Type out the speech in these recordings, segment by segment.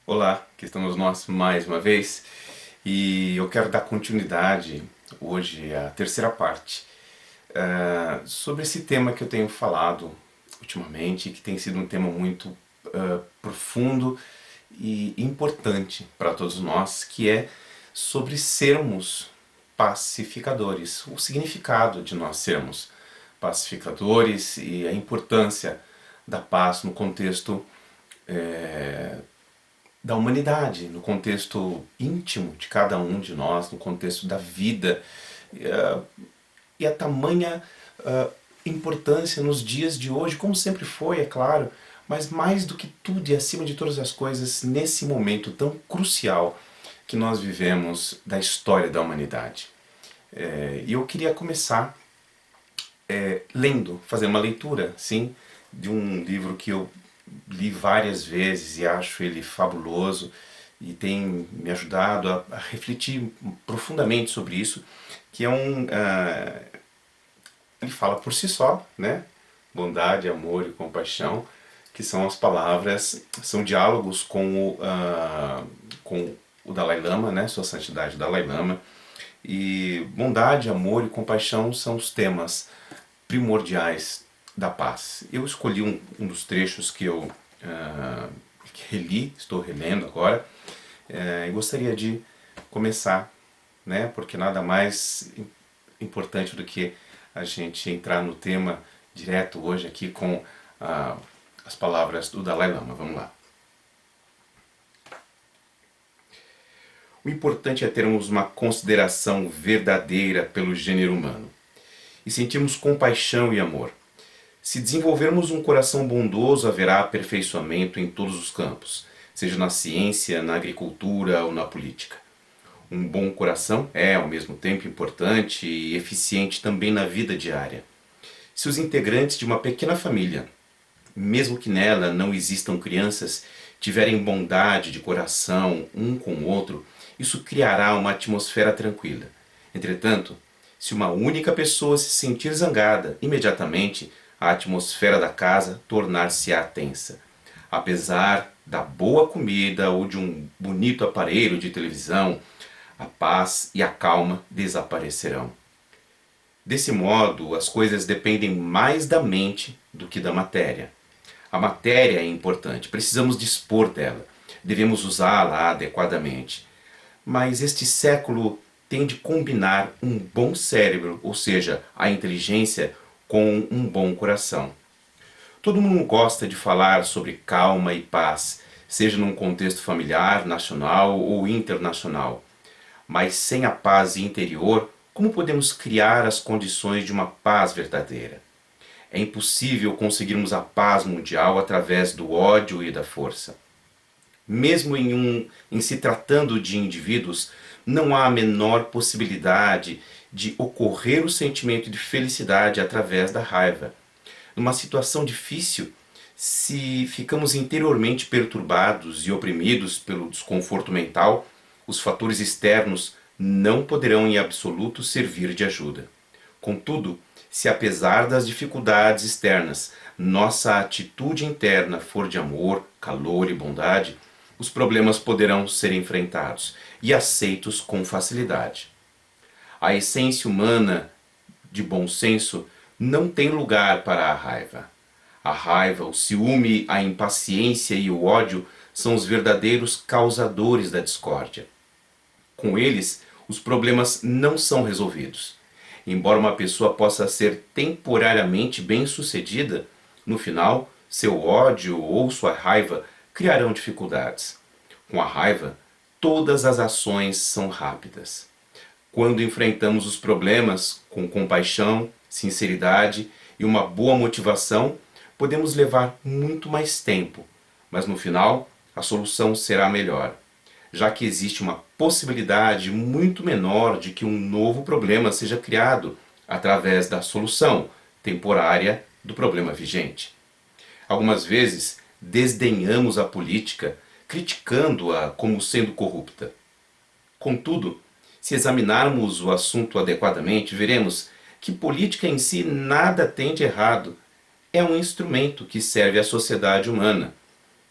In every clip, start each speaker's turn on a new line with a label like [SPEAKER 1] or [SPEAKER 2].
[SPEAKER 1] Olá, aqui estamos nós mais uma vez e eu quero dar continuidade hoje à terceira parte sobre esse tema que eu tenho falado ultimamente, que tem sido um tema muito profundo e importante para todos nós, que é sobre sermos pacificadores, o significado de nós sermos pacificadores e a importância da paz no contexto da humanidade, no contexto íntimo de cada um de nós, no contexto da vida, e a tamanha importância nos dias de hoje, como sempre foi, é claro, mas mais do que tudo e acima de todas as coisas, nesse momento tão crucial que nós vivemos da história da humanidade. E eu queria começar lendo, fazer uma leitura, sim, de um livro que eu li várias vezes e acho ele fabuloso e tem me ajudado a refletir profundamente sobre isso, que é ele fala por si só, né? Bondade, amor e compaixão, que são as palavras, são diálogos com o Dalai Lama, né? Sua Santidade Dalai Lama. E bondade, amor e compaixão são os temas primordiais da paz. Eu escolhi um dos trechos que eu que reli, estou relendo agora, e gostaria de começar, né, porque nada mais importante do que a gente entrar no tema direto hoje aqui com as palavras do Dalai Lama. Vamos lá. O importante é termos uma consideração verdadeira pelo gênero humano e sentirmos compaixão e amor. Se desenvolvermos um coração bondoso, haverá aperfeiçoamento em todos os campos, seja na ciência, na agricultura ou na política. Um bom coração é, ao mesmo tempo, importante e eficiente também na vida diária. Se os integrantes de uma pequena família, mesmo que nela não existam crianças, tiverem bondade de coração um com o outro, isso criará uma atmosfera tranquila. Entretanto, se uma única pessoa se sentir zangada, imediatamente a atmosfera da casa tornar-se-á tensa. Apesar da boa comida ou de um bonito aparelho de televisão, a paz e a calma desaparecerão. Desse modo, as coisas dependem mais da mente do que da matéria. A matéria é importante, precisamos dispor dela, devemos usá-la adequadamente. Mas este século tem de combinar um bom cérebro, ou seja, a inteligência, com um bom coração. Todo mundo gosta de falar sobre calma e paz, seja num contexto familiar, nacional ou internacional. Mas sem a paz interior, como podemos criar as condições de uma paz verdadeira? É impossível conseguirmos a paz mundial através do ódio e da força. Mesmo em se tratando de indivíduos, não há a menor possibilidade de ocorrer o sentimento de felicidade através da raiva. Numa situação difícil, se ficamos interiormente perturbados e oprimidos pelo desconforto mental, os fatores externos não poderão em absoluto servir de ajuda. Contudo, se apesar das dificuldades externas, nossa atitude interna for de amor, calor e bondade, os problemas poderão ser enfrentados e aceitos com facilidade. A essência humana de bom senso não tem lugar para a raiva. A raiva, o ciúme, a impaciência e o ódio são os verdadeiros causadores da discórdia. Com eles, os problemas não são resolvidos. Embora uma pessoa possa ser temporariamente bem-sucedida, no final, seu ódio ou sua raiva criarão dificuldades. Com a raiva, todas as ações são rápidas. Quando enfrentamos os problemas com compaixão, sinceridade e uma boa motivação, podemos levar muito mais tempo, mas no final a solução será melhor, já que existe uma possibilidade muito menor de que um novo problema seja criado através da solução temporária do problema vigente. Algumas vezes desdenhamos a política, criticando-a como sendo corrupta. Contudo, se examinarmos o assunto adequadamente, veremos que política em si nada tem de errado. É um instrumento que serve à sociedade humana.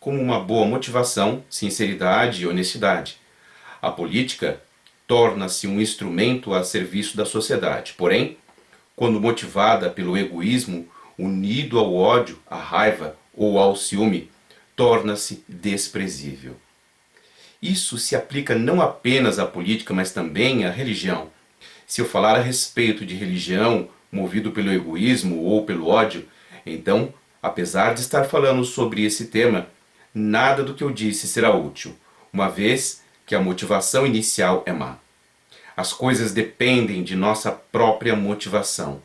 [SPEAKER 1] como uma boa motivação, sinceridade e honestidade. A política torna-se um instrumento a serviço da sociedade, porém, quando motivada pelo egoísmo, unido ao ódio, à raiva ou ao ciúme, torna-se desprezível. Isso se aplica não apenas à política, mas também à religião. Se eu falar a respeito de religião movido pelo egoísmo ou pelo ódio, então, apesar de estar falando sobre esse tema, nada do que eu disse será útil, uma vez que a motivação inicial é má. As coisas dependem de nossa própria motivação.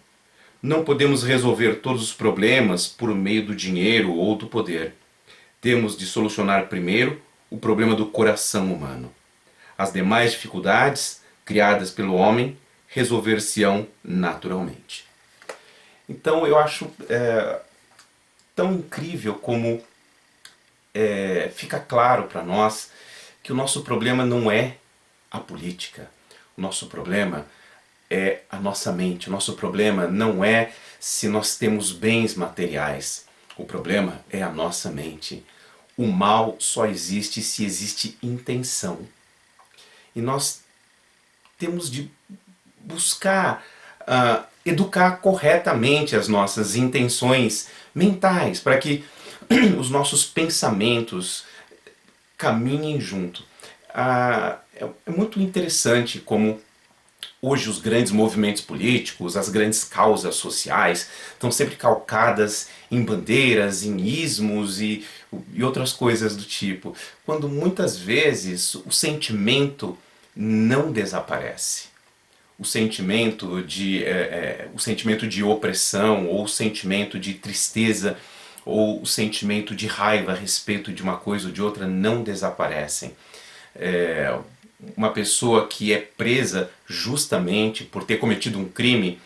[SPEAKER 1] Não podemos resolver todos os problemas por meio do dinheiro ou do poder. Temos de solucionar primeiro o problema do coração humano. As demais dificuldades, criadas pelo homem, resolver-se-ão naturalmente. Então eu acho tão incrível como fica claro para nós que o nosso problema não é a política. O nosso problema é a nossa mente. O nosso problema não é se nós temos bens materiais. O problema é a nossa mente. O mal só existe se existe intenção. E nós temos de buscar educar corretamente as nossas intenções mentais para que os nossos pensamentos caminhem junto. É muito interessante como hoje os grandes movimentos políticos, as grandes causas sociais estão sempre calcadas em bandeiras, em ismos e outras coisas do tipo, quando muitas vezes o sentimento não desaparece. O sentimento de opressão, ou o sentimento de tristeza, ou o sentimento de raiva a respeito de uma coisa ou de outra não desaparecem. Uma pessoa que é presa justamente por ter cometido um crime,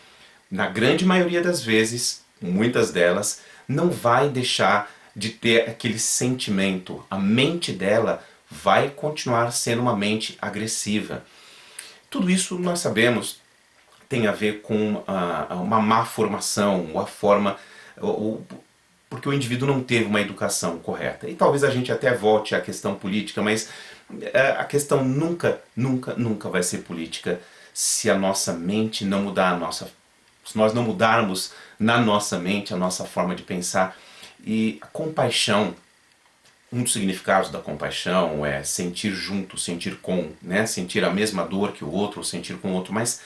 [SPEAKER 1] na grande maioria das vezes, muitas delas, não vai deixar de ter aquele sentimento. A mente dela vai continuar sendo uma mente agressiva. Tudo isso nós sabemos tem a ver com uma má formação, ou a forma, porque o indivíduo não teve uma educação correta. E talvez a gente até volte à questão política, mas a questão nunca vai ser política se a nossa mente não mudar, se nós não mudarmos na nossa mente a nossa forma de pensar. E a compaixão, um dos significados da compaixão é sentir junto, sentir com, né? Sentir a mesma dor que o outro, ou sentir com o outro, mas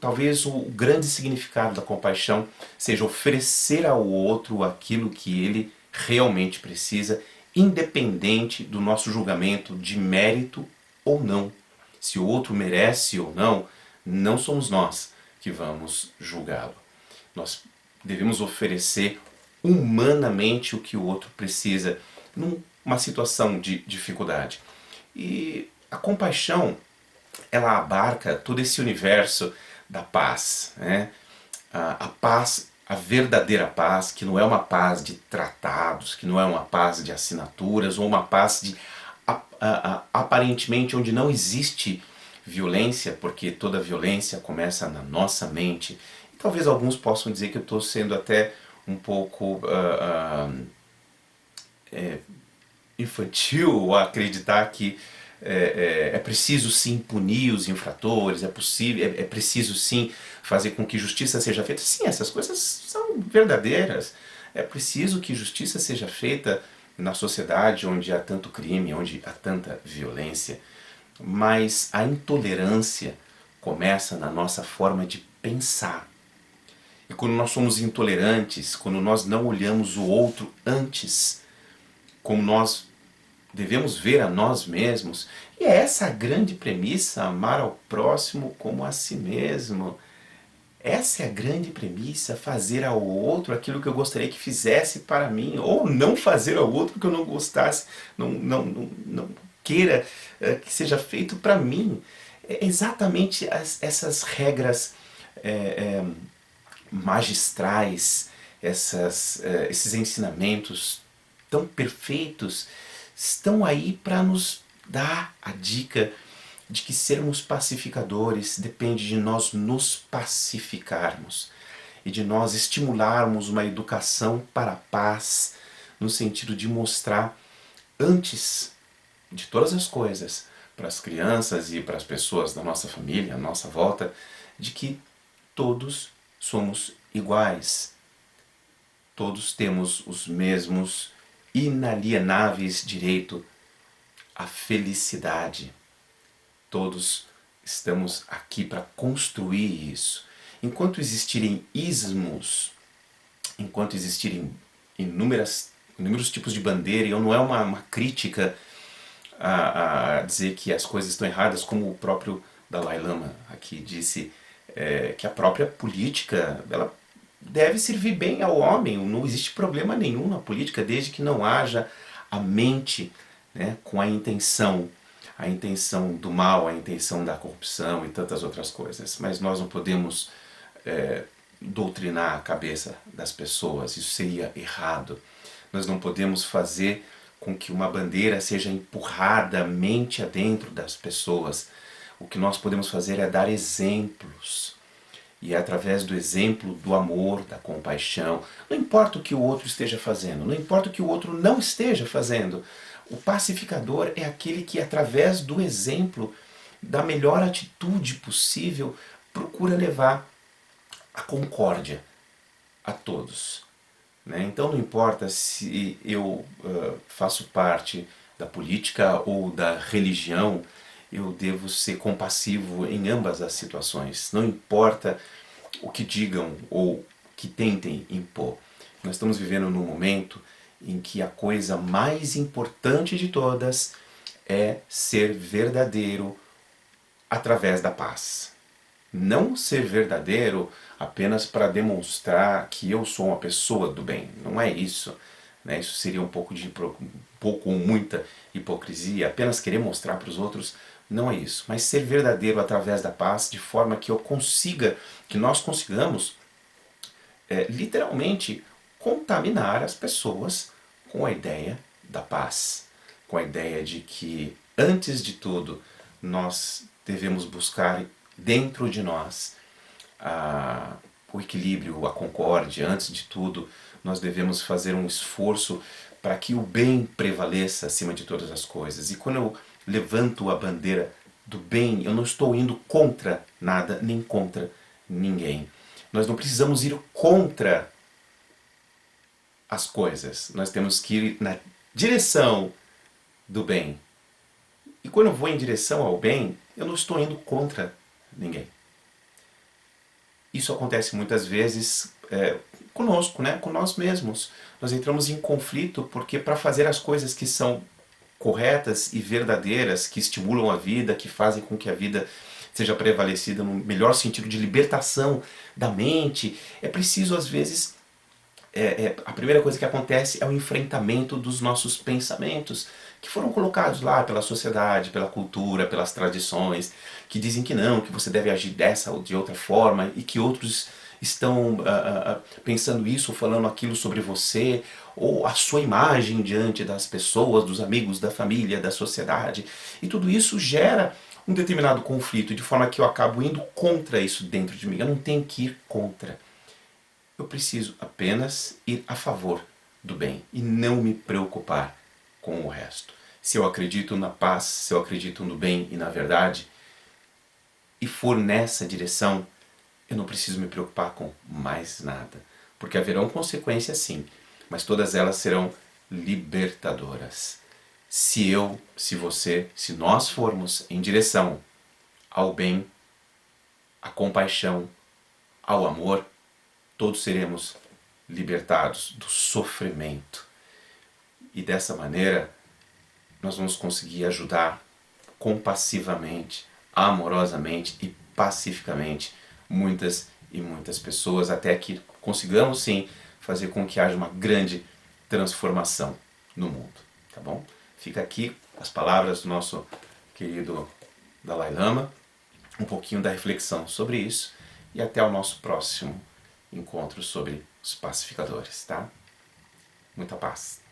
[SPEAKER 1] talvez o grande significado da compaixão seja oferecer ao outro aquilo que ele realmente precisa, independente do nosso julgamento de mérito ou não. Se o outro merece ou não, não somos nós que vamos julgá-lo. Nós devemos oferecer humanamente o que o outro precisa numa situação de dificuldade. E a compaixão, ela abarca todo esse universo da paz, né? A paz, a verdadeira paz, que não é uma paz de tratados, que não é uma paz de assinaturas, ou uma paz de aparentemente onde não existe violência, porque toda violência começa na nossa mente. E talvez alguns possam dizer que eu estou sendo até um pouco infantil a acreditar que é preciso sim punir os infratores, é preciso sim fazer com que justiça seja feita. Sim, essas coisas são verdadeiras. É preciso que justiça seja feita na sociedade onde há tanto crime, onde há tanta violência. Mas a intolerância começa na nossa forma de pensar. E quando nós somos intolerantes, quando nós não olhamos o outro antes, como nós devemos ver a nós mesmos, e é essa a grande premissa, amar ao próximo como a si mesmo. Essa é a grande premissa, fazer ao outro aquilo que eu gostaria que fizesse para mim, ou não fazer ao outro que eu não gostasse, não queira que seja feito para mim. É exatamente essas regras magistrais, esses ensinamentos tão perfeitos, estão aí para nos dar a dica de que sermos pacificadores depende de nós nos pacificarmos e de nós estimularmos uma educação para a paz, no sentido de mostrar antes de todas as coisas, para as crianças e para as pessoas da nossa família, à nossa volta, de que todos somos iguais. Todos temos os mesmos inalienáveis direito à felicidade. Todos estamos aqui para construir isso. Enquanto existirem ismos, enquanto existirem inúmeros tipos de bandeira, e não é uma crítica a dizer que as coisas estão erradas, como o próprio Dalai Lama aqui disse, que a própria política ela deve servir bem ao homem, não existe problema nenhum na política, desde que não haja a mente, né, com a intenção do mal, a intenção da corrupção e tantas outras coisas. Mas nós não podemos doutrinar a cabeça das pessoas, isso seria errado. Nós não podemos fazer com que uma bandeira seja empurrada mente adentro das pessoas. O que nós podemos fazer é dar exemplos. E é através do exemplo do amor, da compaixão. Não importa o que o outro esteja fazendo, não importa o que o outro não esteja fazendo. O pacificador é aquele que, através do exemplo, da melhor atitude possível, procura levar a concórdia a todos. Né? Então não importa se eu faço parte da política ou da religião, eu devo ser compassivo em ambas as situações. Não importa o que digam ou que tentem impor. Nós estamos vivendo num momento em que a coisa mais importante de todas é ser verdadeiro através da paz. Não ser verdadeiro apenas para demonstrar que eu sou uma pessoa do bem. Não é isso. Né? Isso seria um pouco ou muita hipocrisia. Apenas querer mostrar para os outros, não é isso. Mas ser verdadeiro através da paz, de forma que que nós consigamos literalmente contaminar as pessoas com a ideia da paz. Com a ideia de que, antes de tudo, nós devemos buscar dentro de nós o equilíbrio, a concórdia. Antes de tudo, nós devemos fazer um esforço para que o bem prevaleça acima de todas as coisas. E quando eu levanto a bandeira do bem, eu não estou indo contra nada, nem contra ninguém. Nós não precisamos ir contra as coisas. Nós temos que ir na direção do bem. E quando eu vou em direção ao bem, eu não estou indo contra ninguém. Isso acontece muitas vezes conosco, né? Com nós mesmos. Nós entramos em conflito porque para fazer as coisas que são corretas e verdadeiras, que estimulam a vida, que fazem com que a vida seja prevalecida no melhor sentido de libertação da mente, é preciso às vezes a primeira coisa que acontece é o enfrentamento dos nossos pensamentos, que foram colocados lá pela sociedade, pela cultura, pelas tradições, que dizem que não, que você deve agir dessa ou de outra forma, e que outros estão pensando isso, falando aquilo sobre você, ou a sua imagem diante das pessoas, dos amigos, da família, da sociedade. E tudo isso gera um determinado conflito, de forma que eu acabo indo contra isso dentro de mim. Eu não tenho que ir contra. Eu preciso apenas ir a favor do bem e não me preocupar com o resto. Se eu acredito na paz, se eu acredito no bem e na verdade, e for nessa direção, eu não preciso me preocupar com mais nada. Porque haverão consequências sim, mas todas elas serão libertadoras. Se eu, se você, se nós formos em direção ao bem, à compaixão, ao amor, todos seremos libertados do sofrimento. E dessa maneira, nós vamos conseguir ajudar compassivamente, amorosamente e pacificamente muitas e muitas pessoas, até que consigamos sim fazer com que haja uma grande transformação no mundo. Tá bom? Fica aqui as palavras do nosso querido Dalai Lama, um pouquinho da reflexão sobre isso, e até o nosso próximo encontro sobre os pacificadores, tá? Muita paz.